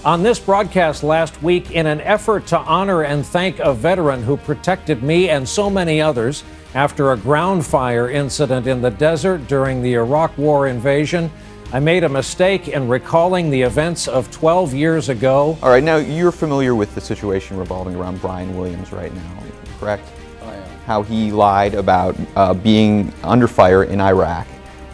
On this broadcast last week, in an effort to honor and thank a veteran who protected me and so many others after a ground fire incident in the desert during the Iraq War invasion, I made a mistake in recalling the events of 12 years ago. All right, now you're familiar with the situation revolving around Brian Williams right now, correct? I am. How he lied about being under fire in Iraq,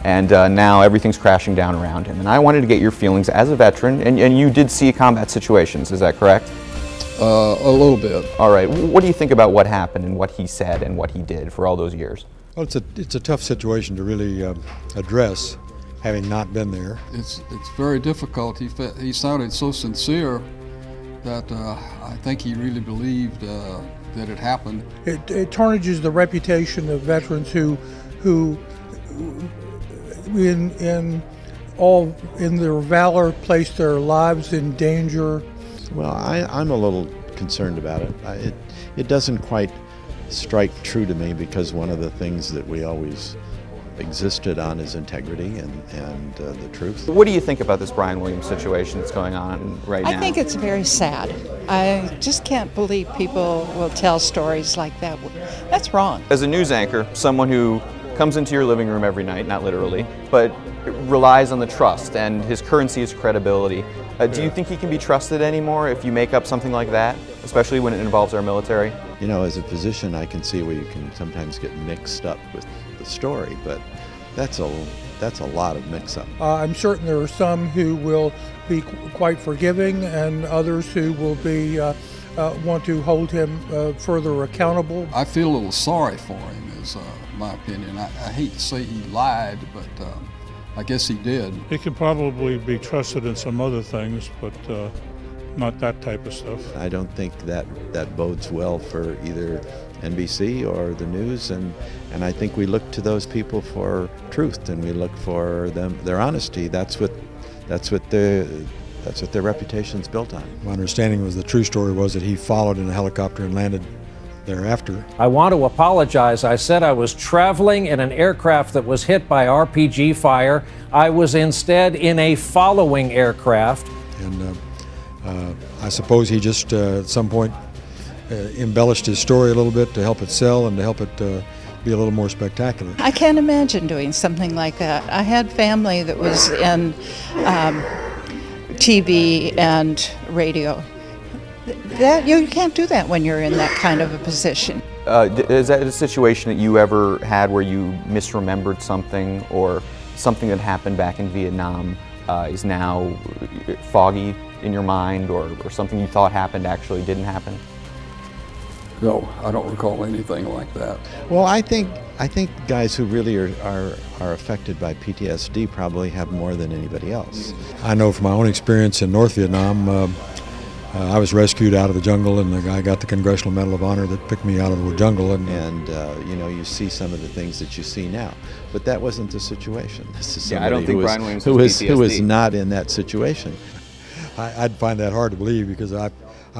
and now everything's crashing down around him. And I wanted to get your feelings as a veteran, and you did see combat situations, is that correct? A little bit. All right, what do you think about what happened and what he said and what he did for all those years? Well, it's a tough situation to really address, having not been there. It's very difficult. He sounded so sincere that I think he really believed that it happened. It tarnishes the reputation of veterans who in their valor placed their lives in danger. Well, I'm a little concerned about it. It doesn't quite strike true to me, because one of the things that we always existed on is integrity and the truth. What do you think about this Brian Williams situation that's going on right now? I think it's very sad. I just can't believe people will tell stories like that. That's wrong. As a news anchor, someone who comes into your living room every night, not literally, but relies on the trust, and his currency is credibility. Do you think he can be trusted anymore if you make up something like that, especially when it involves our military? You know, as a physician, I can see where you can sometimes get mixed up with the story, but that's a lot of mix-up. I'm certain there are some who will be quite forgiving, and others who will be want to hold him further accountable. I feel a little sorry for him, is my opinion. I hate to say he lied, but I guess he did. He could probably be trusted in some other things, but not that type of stuff. I don't think that bodes well for either NBC or the news, and I think we look to those people for truth, and we look for their honesty. That's what their reputation's built on. My understanding was the true story was that he followed in a helicopter and landed thereafter. I want to apologize. I said I was traveling in an aircraft that was hit by RPG fire. I was instead in a following aircraft. And I suppose he just at some point embellished his story a little bit to help it sell and to help it be a little more spectacular. I can't imagine doing something like that. I had family that was in TV and radio. You can't do that when you're in that kind of a position. Is that a situation that you ever had where you misremembered something, or something that happened back in Vietnam is now foggy in your mind, or something you thought happened actually didn't happen? No, I don't recall anything like that. Well, I think guys who really are affected by PTSD probably have more than anybody else. I know from my own experience in North Vietnam, I was rescued out of the jungle, and the guy got the Congressional Medal of Honor that picked me out of the jungle. And you know, you see some of the things that you see now, but that wasn't the situation. This is I don't think Brian Williams who was not in that situation. I'd find that hard to believe, because I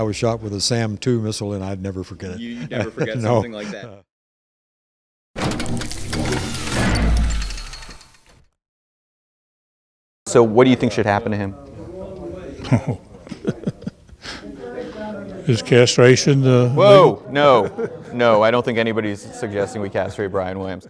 was shot with a SAM-2 missile, and I'd never forget it. You never forget No. something like that. So what do you think should happen to him? His castration. Whoa, no, I don't think anybody's suggesting we castrate Brian Williams.